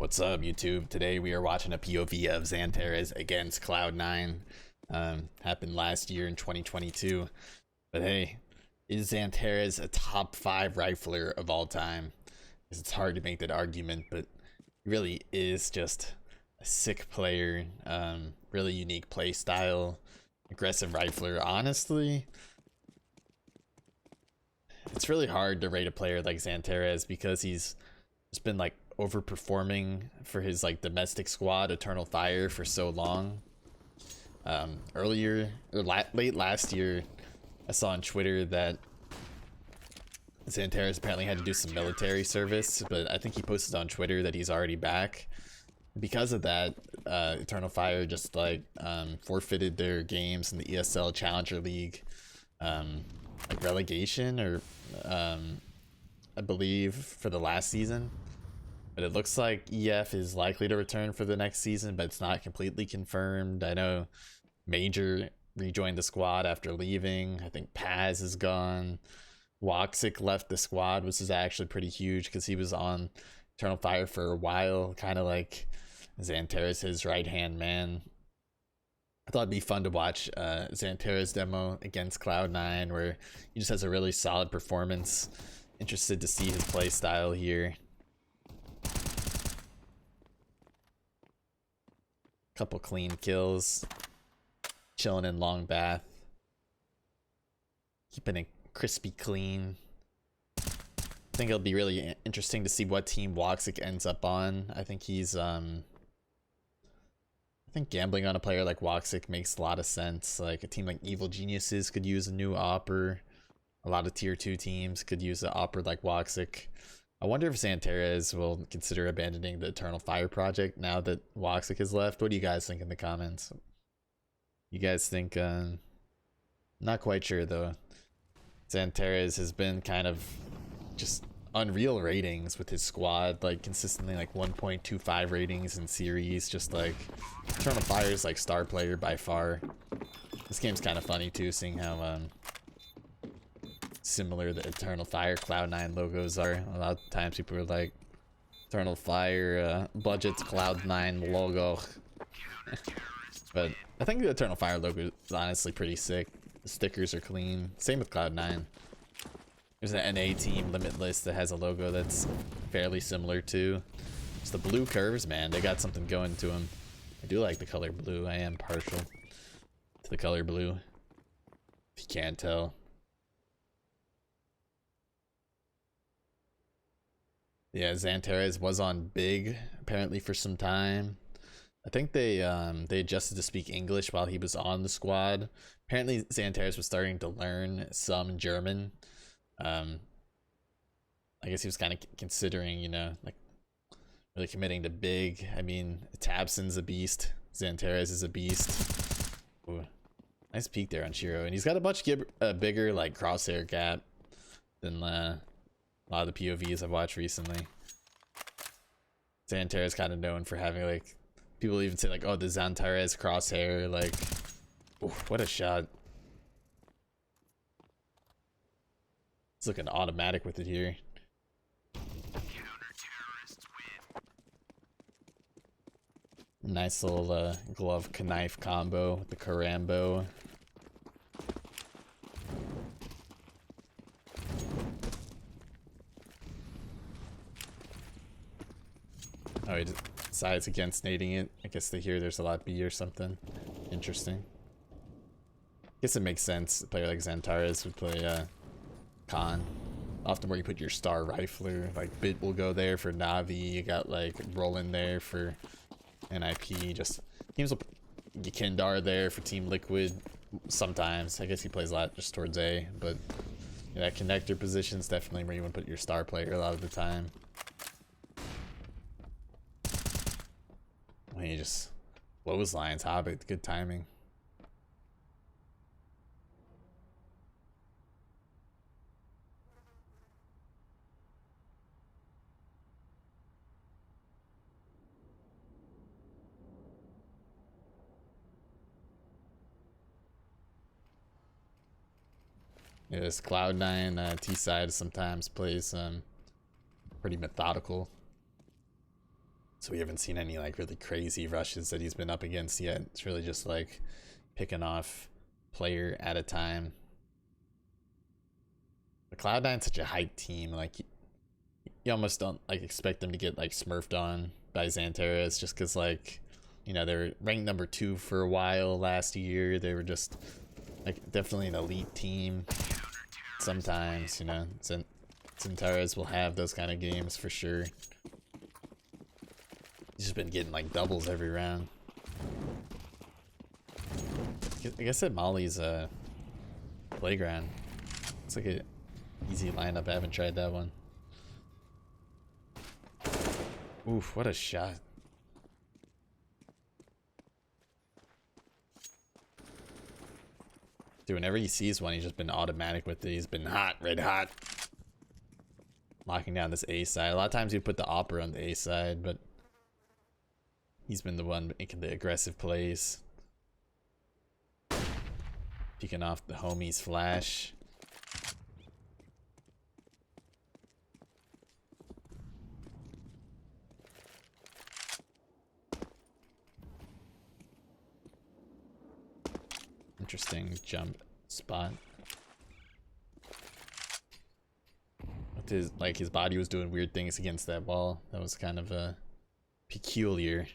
What's up, YouTube? Today we are watching a POV of XANTARES against Cloud9. Happened last year in 2022. But hey, is XANTARES a top 5 rifler of all time? Because it's hard to make that argument, but he really is just a sick player. Really unique play style, aggressive rifler. Honestly, it's really hard to rate a player like XANTARES because he's just been like overperforming for his like domestic squad Eternal Fire for so long. Late last year, I saw on Twitter that XANTARES apparently had to do some military service, but I think he posted on Twitter that he's already back. Because of that, Eternal Fire just like forfeited their games in the ESL Challenger League, like relegation, or I believe for the last season. But it looks like 𝐂𝐎𝐹 is likely to return for the next season, but it's not completely confirmed. I know Major rejoined the squad after leaving. I think Paz is gone. 𝐂𝐎𝐍𝐶𝐒 left the squad, which is actually pretty huge because he was on Eternal Fire for a while, kind of like XANTARES, his right-hand man. I thought it'd be fun to watch XANTARES demo against Cloud9, where he just has a really solid performance. Interested to see his play style here. Couple clean kills, chilling in long bath, keeping it crispy clean. I think it'll be really interesting to see what team 𝐂𝐎𝐍𝐶𝐒 ends up on. I think he's I think gambling on a player like 𝐂𝐎𝐍𝐶𝐒 makes a lot of sense. Like a team like Evil Geniuses could use a new opper. A lot of tier 2 teams could use an opper like 𝐂𝐎𝐶𝐒. I wonder if XANTARES will consider abandoning the Eternal Fire project now that 𝐂𝐎𝐶𝐒 is left. What do you guys think in the comments? You guys think, not quite sure though. XANTARES has been kind of just unreal ratings with his squad, like consistently like 1.25 ratings in series. Just like Eternal Fire's like star player by far. This game's kind of funny too, seeing how similar the Eternal Fire Cloud9 logos are. A lot of times people are like, Eternal Fire budgets Cloud9 logo. But I think the Eternal Fire logo is honestly pretty sick. The stickers are clean. Same with Cloud9. There's an NA team, Limitless, that has a logo that's fairly similar too. It's the blue curves, man. They got something going to them. I do like the color blue. I am partial to the color blue, if you can't tell. Yeah, XANTARES was on Big apparently for some time. I think they adjusted to speak English while he was on the squad. Apparently XANTARES was starting to learn some German. I guess he was kind of considering, you know, like really committing to Big. I mean, tabseN's a beast. XANTARES is a beast. Ooh, nice peek there on 𝐂𝐿𝐻, and he's got a much bigger like crosshair gap than a lot of the POVs I've watched recently. XANTARES is kind of known for having like, people even say like, oh, the XANTARES crosshair, like, ooh, what a shot. It's looking automatic with it here. Nice little glove knife combo with the Carambo. Oh, he decides against nading it. I guess they hear there's a lot B or something. Interesting. Guess it makes sense. A player like XANTARES would play Con. Often where you put your star rifler. Like Bit will go there for Na'Vi. You got like Roland there for NIP. Just teams will get Kindar there for Team Liquid. Sometimes. I guess he plays a lot just towards A. But yeah, that connector position is definitely where you want to put your star player a lot of the time. When he just clotheslines Hobbit, good timing. Yeah, this Cloud9 T side sometimes plays pretty methodical. So we haven't seen any like really crazy rushes that he's been up against yet. It's really just like picking off player at a time. But Cloud9's such a hype team, like you almost don't like expect them to get like smurfed on by XANTARES just because, like, you know, they were ranked number 2 for a while last year. They were just like definitely an elite team. Sometimes, you know, XANTARES will have those kind of games for sure. He's just been getting like doubles every round. I guess that Molly's a playground. It's like a easy lineup. I haven't tried that one. Oof, what a shot. Dude, whenever he sees one, he's just been automatic with it. He's been hot, red hot. Locking down this A side. A lot of times you put the Opera on the A side, but he's been the one making the aggressive plays. Peeking off the homie's flash. Interesting jump spot. With his body was doing weird things against that wall. That was kind of peculiar.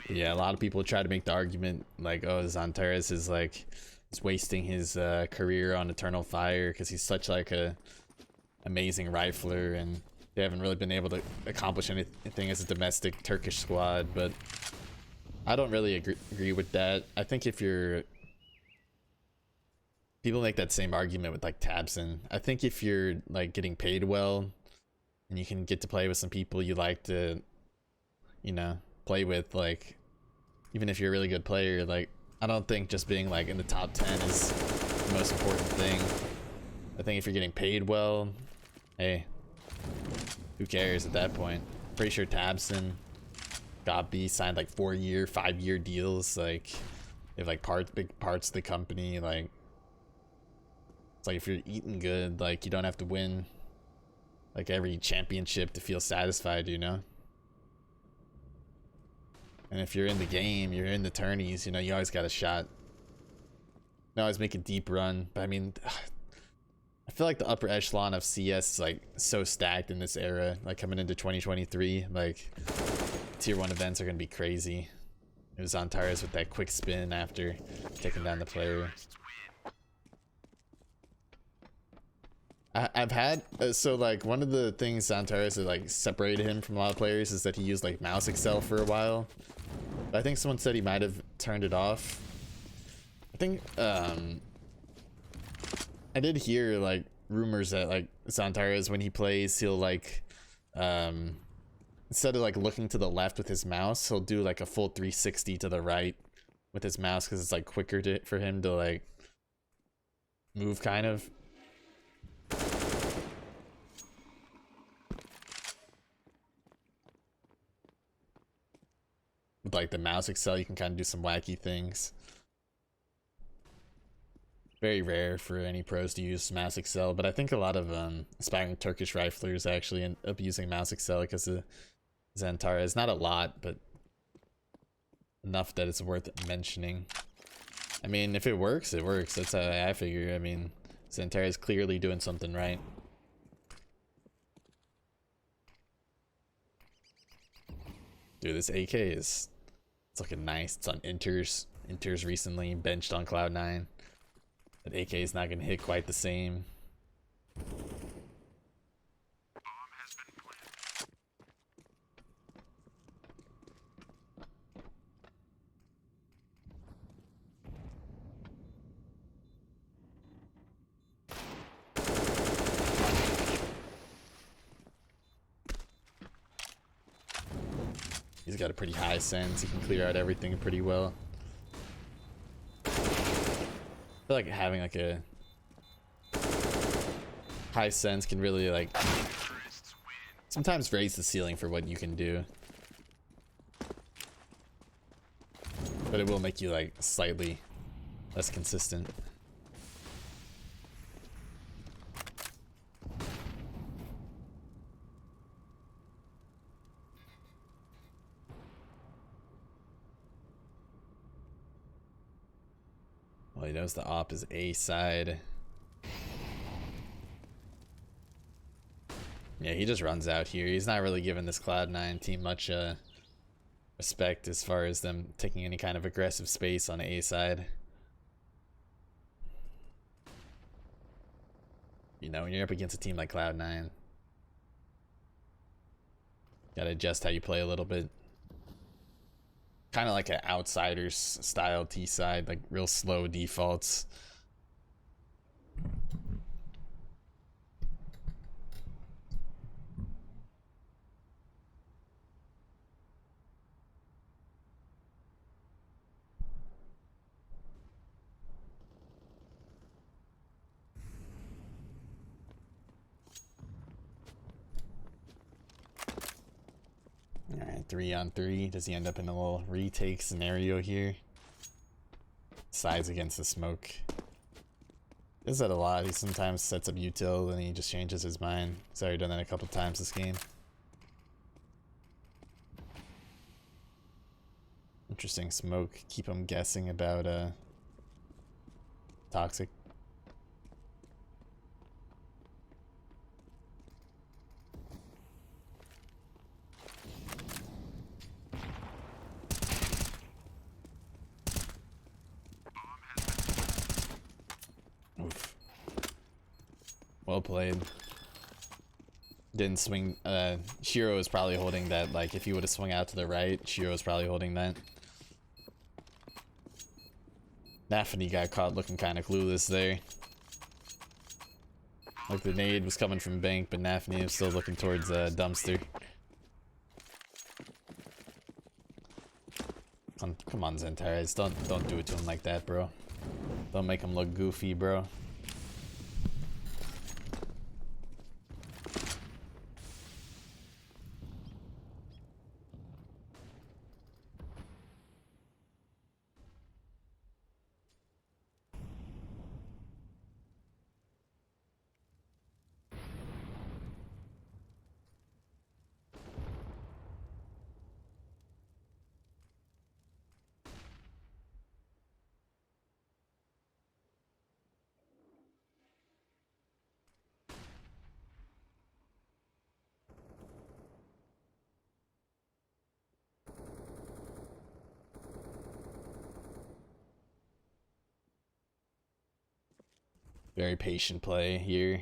Yeah, a lot of people try to make the argument like, oh, XANTARES is like, he's wasting his career on Eternal Fire because he's such like a amazing rifler, and they haven't really been able to accomplish anything as a domestic Turkish squad. But I don't really agree with that. I think if you're, people make that same argument with like tabseN. I think if you're like getting paid well and you can get to play with some people you like to, you know, play with, like, even if you're a really good player, like, I don't think just being like in the top 10 is the most important thing. I think if you're getting paid well, hey, who cares at that point? Pretty sure tabseN, 𝐂𝐎𝐍𝐄𝐒 signed like 4-year, 5-year deals. Like, they have like big parts of the company. Like, it's like if you're eating good, like you don't have to win like every championship to feel satisfied, you know? And if you're in the game, you're in the tourneys, you know, you always got a shot. You always make a deep run. But I mean, I feel like the upper echelon of CS is like so stacked in this era, like coming into 2023. Like, tier 1 events are gonna be crazy. It was XANTARES with that quick spin after taking down the player. I've had so like one of the things XANTARES that like separated him from a lot of players is that he used like mouse accel for a while. But I think someone said he might have turned it off. I think I did hear like rumors that like XANTARES, when he plays, he'll like instead of like looking to the left with his mouse, he'll do like a full 360 to the right with his mouse because it's like quicker for him to like move, kind of. With like the mouse accel, you can kind of do some wacky things. Very rare for any pros to use mouse accel, but I think a lot of aspiring Turkish riflers actually end up using mouse accel because of XANTARES. Not a lot, but enough that it's worth mentioning. I mean, if it works, it works. That's how I figure. I mean, XANTARES clearly doing something right. Dude, this AK is, it's looking nice. It's on Inters recently, benched on Cloud9. But AK is not going to hit quite the same. He's got a pretty high sense. He can clear out everything pretty well. I feel like having like a high sense can really like sometimes raise the ceiling for what you can do, but it will make you like slightly less consistent. Well, he knows the op is A side. Yeah, he just runs out here. He's not really giving this Cloud9 team much respect as far as them taking any kind of aggressive space on the A side. You know, when you're up against a team like Cloud9, gotta adjust how you play a little bit. Kind of like an Outsiders style T side, like real slow defaults. Alright, 3-on-3. Does he end up in a little retake scenario here? Sides against the smoke. Does that a lot. He sometimes sets up util and he just changes his mind. He's already done that a couple times this game. Interesting smoke. Keep him guessing about Toxic. Oof. Well played. Didn't swing. Shiro is probably holding that. Like, if he would have swung out to the right, Shiro is probably holding that. Nafany got caught looking kind of clueless there. Like the nade was coming from bank, but Nafany was still looking towards dumpster. Come on, XANTARES, don't do it to him like that, bro. Don't make him look goofy, bro. Very patient play here.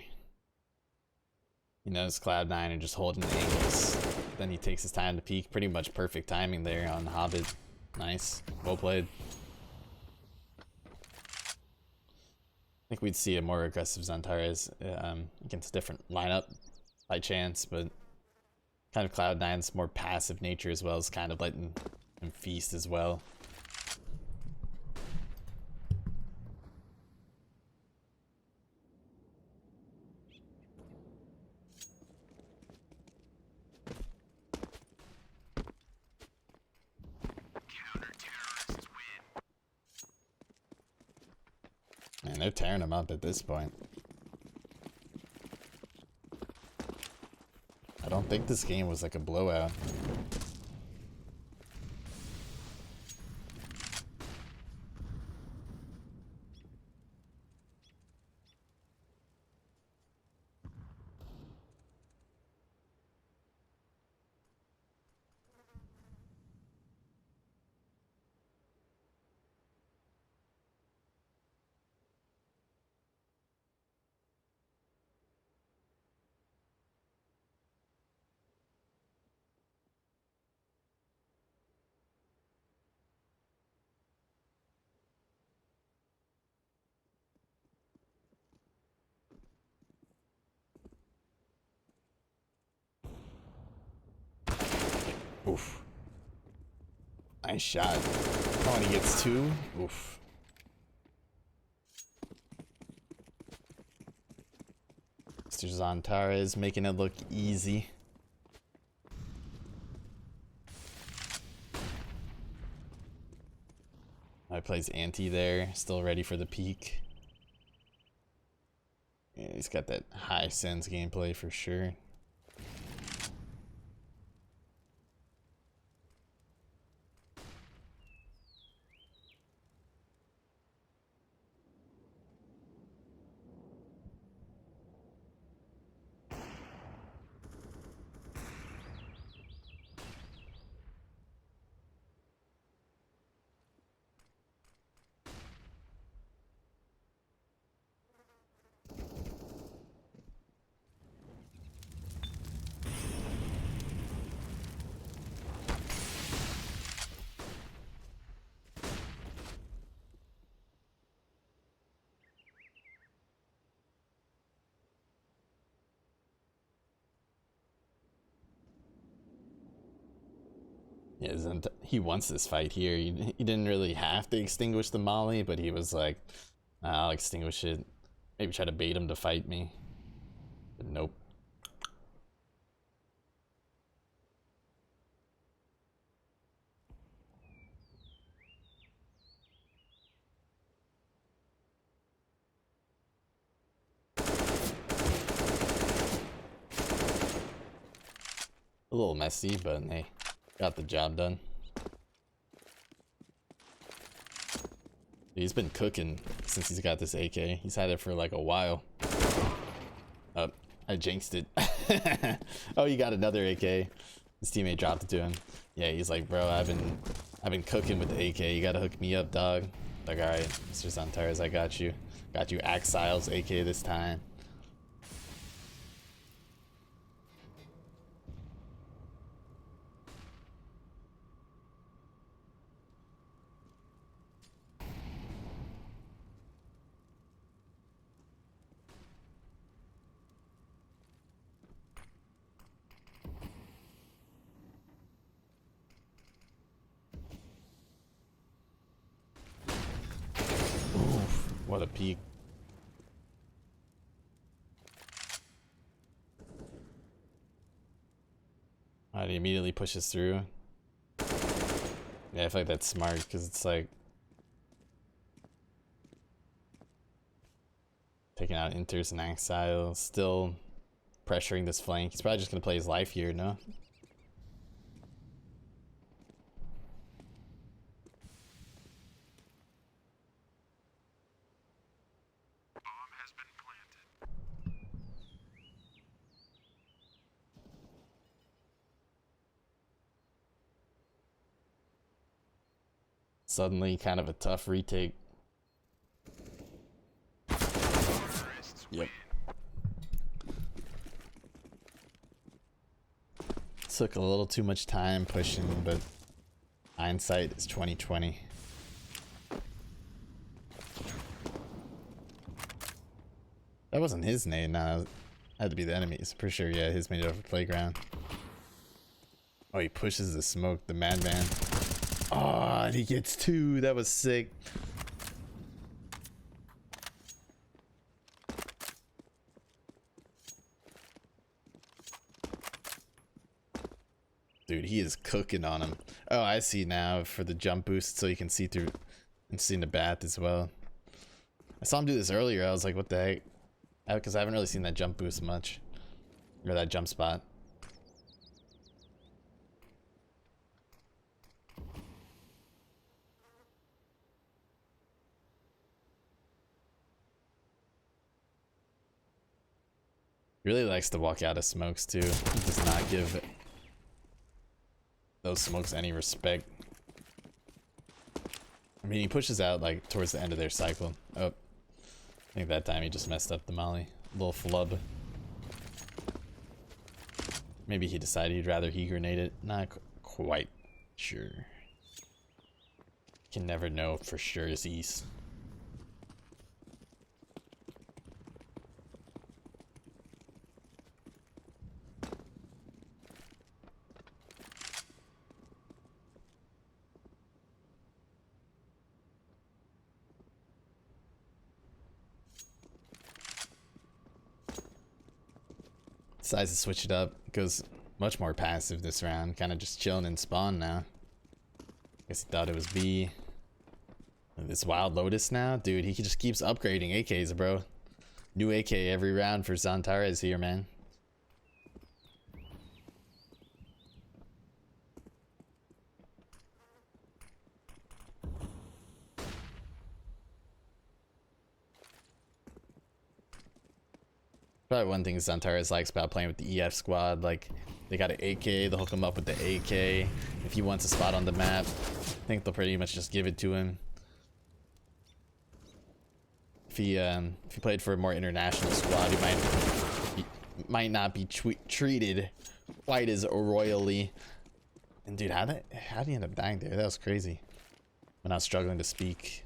You know, it's Cloud9 and just holding the angles. Then he takes his time to peek. Pretty much perfect timing there on Hobbit. Nice. Well played. I think we'd see a more aggressive XANTARES against a different lineup by chance, but kind of Cloud9's more passive nature as well as kind of letting him feast as well. Man, they're tearing him up at this point. I don't think this game was like a blowout. Oof. Nice shot. Oh, and he gets two. Oof. Mr. XANTARES making it look easy. I plays anti there, still ready for the peak. Yeah, he's got that high sense gameplay for sure. Yeah, he wants this fight here. He didn't really have to extinguish the molly, but he was like, I'll extinguish it. Maybe try to bait him to fight me. But nope. A little messy, but hey, got the job done. He's been cooking since he's got this AK. He's had it for like a while. Oh, I jinxed it. Oh, you got another AK. His teammate dropped it to him. Yeah, he's like, bro, I've been cooking with the AK. You gotta hook me up, dog. Like, all right, Mr. XANTARES, I got you. Got you 𝐂𝐻𝐒𝐈𝐍𝐄𝐒 AK this time. Oof, what a peek. Alright, he immediately pushes through. Yeah, I feel like that's smart because it's like taking out Inters and 𝐂𝐻𝐒𝐈𝐍𝐄𝐒, still pressuring this flank. He's probably just gonna play his life here, no? Suddenly kind of a tough retake. Yep. Took a little too much time pushing, but hindsight is 2020. That wasn't his nade, nah. It had to be the enemy's. Pretty sure, yeah, his made it over the playground. Oh, he pushes the smoke, the madman. Oh, and he gets two. That was sick. Dude, he is cooking on him. Oh, I see now for the jump boost so you can see through and see in the bath as well. I saw him do this earlier. I was like, what the heck? Because I haven't really seen that jump boost much. Or that jump spot. He really likes to walk out of smokes too. He does not give those smokes any respect. I mean, he pushes out like towards the end of their cycle. Oh, I think that time he just messed up the molly. Little flub. Maybe he decided he'd rather he grenade it. Not quite sure. Can never know for sure, Zeus. Decides to switch it up. Goes much more passive this round. Kind of just chilling in spawn now. Guess he thought it was B. This Wild Lotus now? Dude, he just keeps upgrading AKs, bro. New AK every round for XANTARES here, man. Probably one thing XANTARES likes about playing with the EF squad, like they got an AK, they'll hook him up with the AK. If he wants a spot on the map, I think they'll pretty much just give it to him. If he played for a more international squad, he might not be treated quite as royally. And dude, how'd he end up dying there? That was crazy. When I was struggling to speak.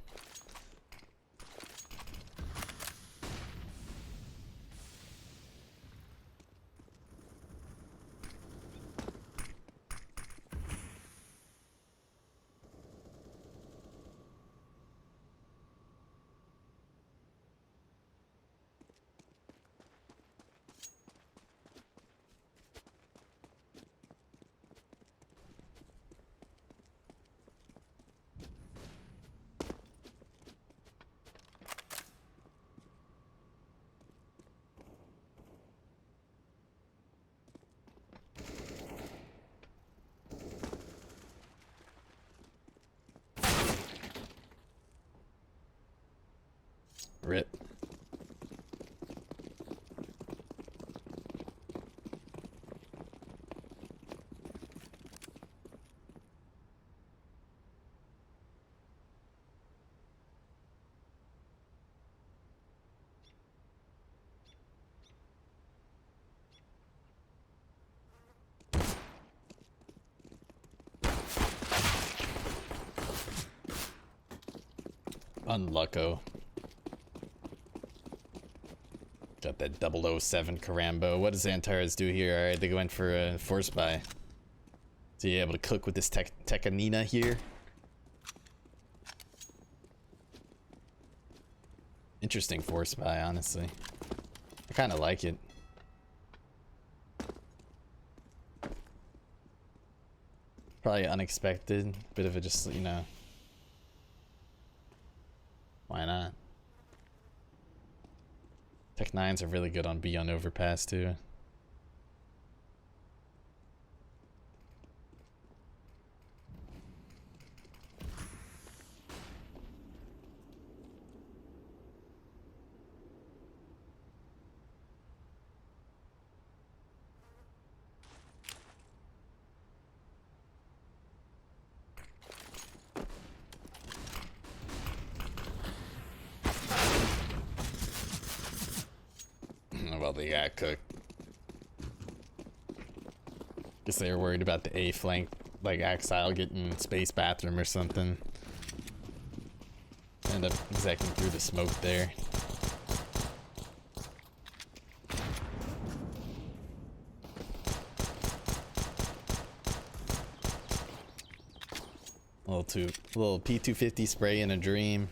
Rip. Unlucko. Got that 007 Carambo. What does XANTARES do here? Alright, they go in for a force buy. So you're able to cook with this Tekanina here. Interesting force buy, honestly. I kind of like it. Probably unexpected. Bit of a just, you know. Why not? Tech 9s are really good on B on Overpass too. Well, they got cooked. Guess they were worried about the A flank, like Exile getting space bathroom or something. End up exacting through the smoke there. Little P250 spray in a dream.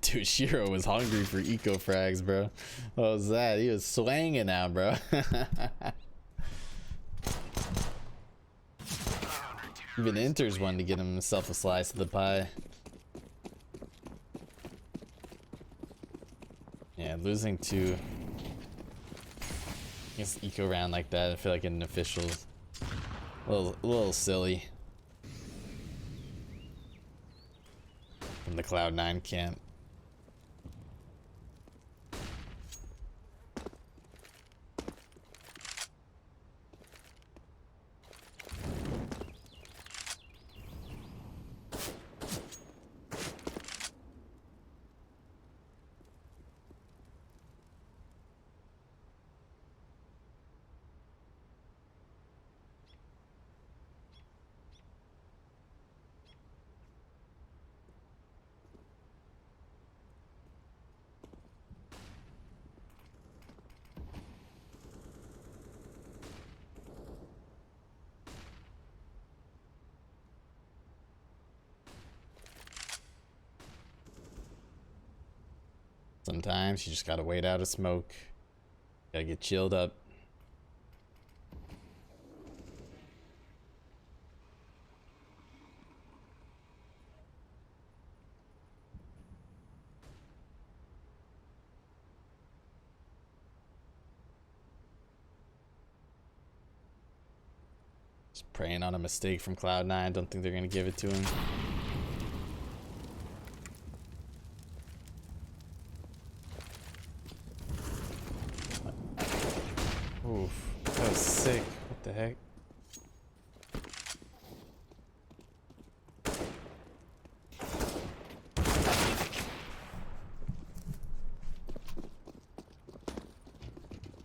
Dude, Shiro was hungry for eco frags, bro. What was that? He was swanging out, bro. Even enters one to get himself a slice of the pie. Yeah, losing to against eco round like that, I feel like an official a little silly from the Cloud9 camp. Sometimes you just gotta wait out a smoke. Gotta get chilled up. Just praying on a mistake from Cloud9. Don't think they're gonna give it to him. Oof, that was sick. What the heck?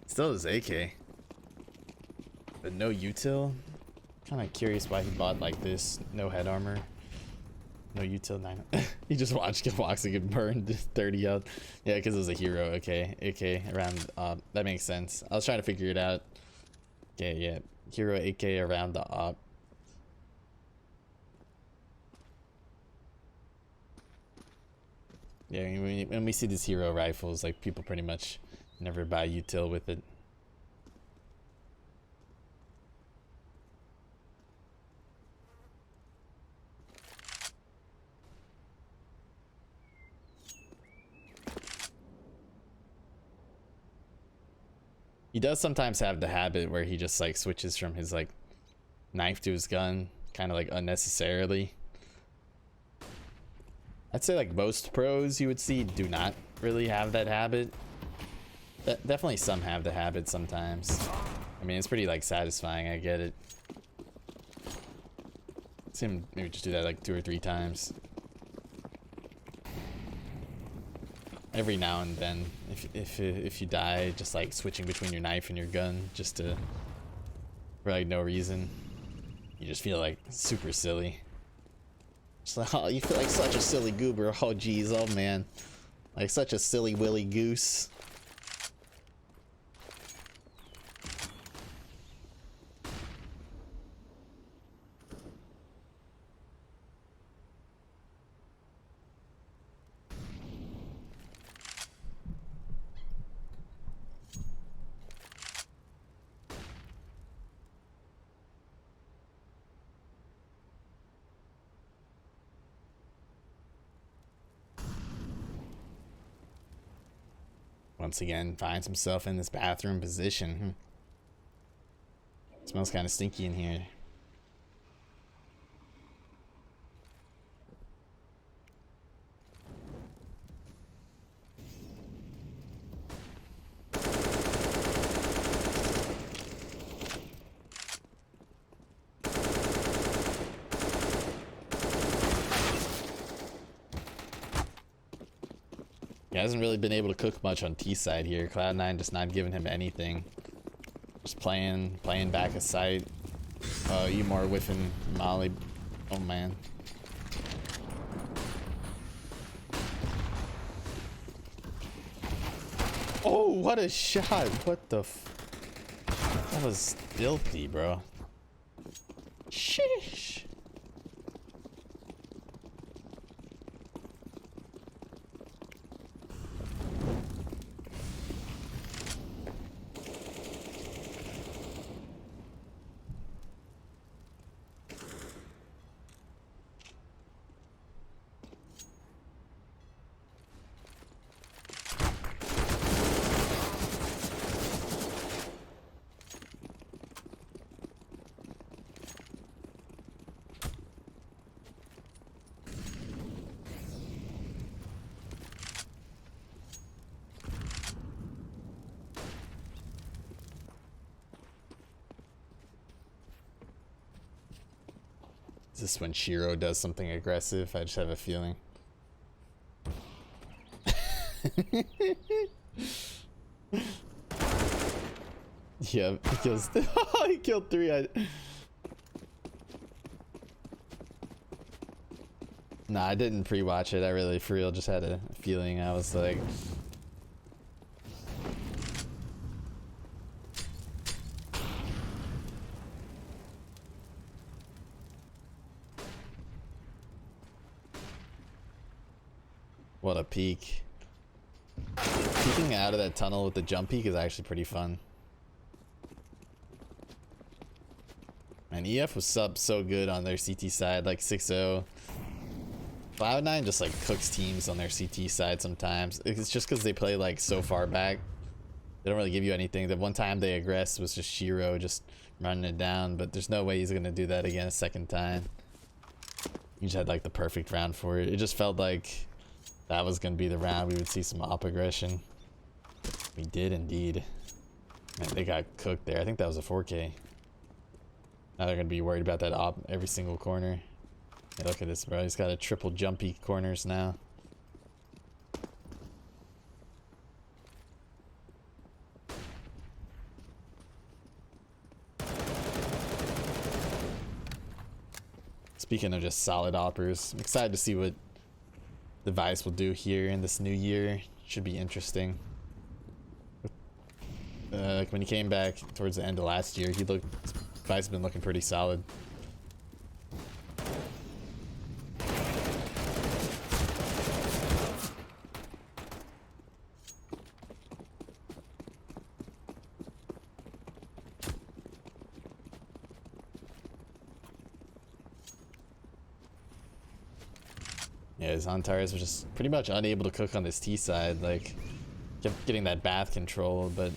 Still his AK, but no util. Kind of curious why he bought like this. No head armor, no util 9. He just walks and get burned 30 out. Yeah, because it was a hero. Okay, AK around. That makes sense. I was trying to figure it out. Okay, yeah, hero AK around the op. Yeah, when we see these hero rifles, like people pretty much never buy util with it. He does sometimes have the habit where he just like switches from his like knife to his gun, kind of like unnecessarily. I'd say like most pros you would see do not really have that habit. Definitely some have the habit sometimes. I mean, it's pretty like satisfying, I get it. See him maybe just do that like 2 or 3 times. Every now and then, if you die, just like switching between your knife and your gun, just to, for like no reason, you just feel like super silly. Just like, oh, you feel like such a silly goober. Oh geez, oh man, like such a silly willy goose. Once again, finds himself in this bathroom position. Smells kind of stinky in here. He hasn't really been able to cook much on T side here. Cloud9 just not giving him anything. Just playing back a sight. Oh, Emor whiffing Molly. Oh man. Oh, what a shot! What the that was filthy, bro. Sheesh. Is this when Shiro does something aggressive? I just have a feeling. Yeah, he kills. He killed 3. Nah, I didn't pre-watch it. I really, for real, just had a feeling. I was like, what a peak. Peeking out of that tunnel with the jump peek is actually pretty fun. And EF was sub so good on their CT side, like 6-0. Cloud9 just like cooks teams on their CT side sometimes. It's just because they play like so far back. They don't really give you anything. The one time they aggressed was just Shiro just running it down, but there's no way he's gonna do that again a second time. He just had like the perfect round for it. It just felt like that was gonna be the round we would see some op aggression. We did indeed. Man, they got cooked there. I think that was a 4K. Now they're gonna be worried about that op every single corner. Hey, look at this, bro. He's got a triple jumpy corners now. Speaking of just solid oppers, I'm excited to see what the Vice will do here in this new year. Should be interesting. Like when he came back towards the end of last year, Vice has been looking pretty solid. Yeah, XANTARES was just pretty much unable to cook on this T side, like kept getting that bath control, but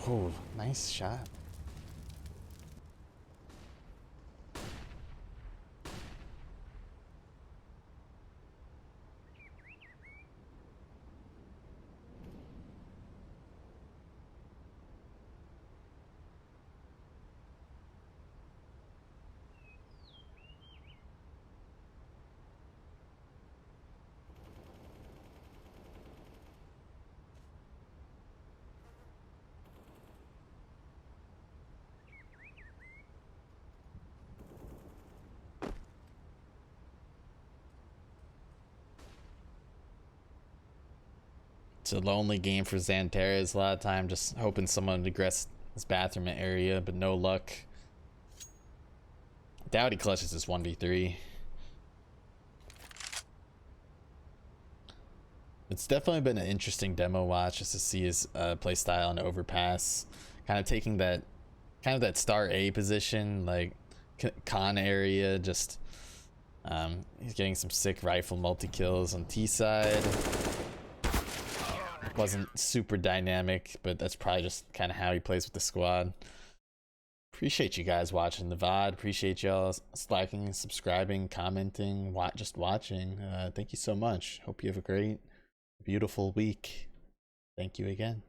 oh, nice shot. It's a lonely game for XANTARES. A lot of time just hoping someone would aggress this bathroom area, but no luck. Doubt he clutches this 1v3. It's definitely been an interesting demo watch just to see his playstyle on Overpass. Kind of taking that star A position, like con area, just he's getting some sick rifle multi-kills on T side. Wasn't super dynamic, but that's probably just kind of how he plays with the squad. Appreciate you guys watching the VOD. Appreciate y'all liking, subscribing, commenting, just watching. Thank you so much. Hope you have a great, beautiful week. Thank you again.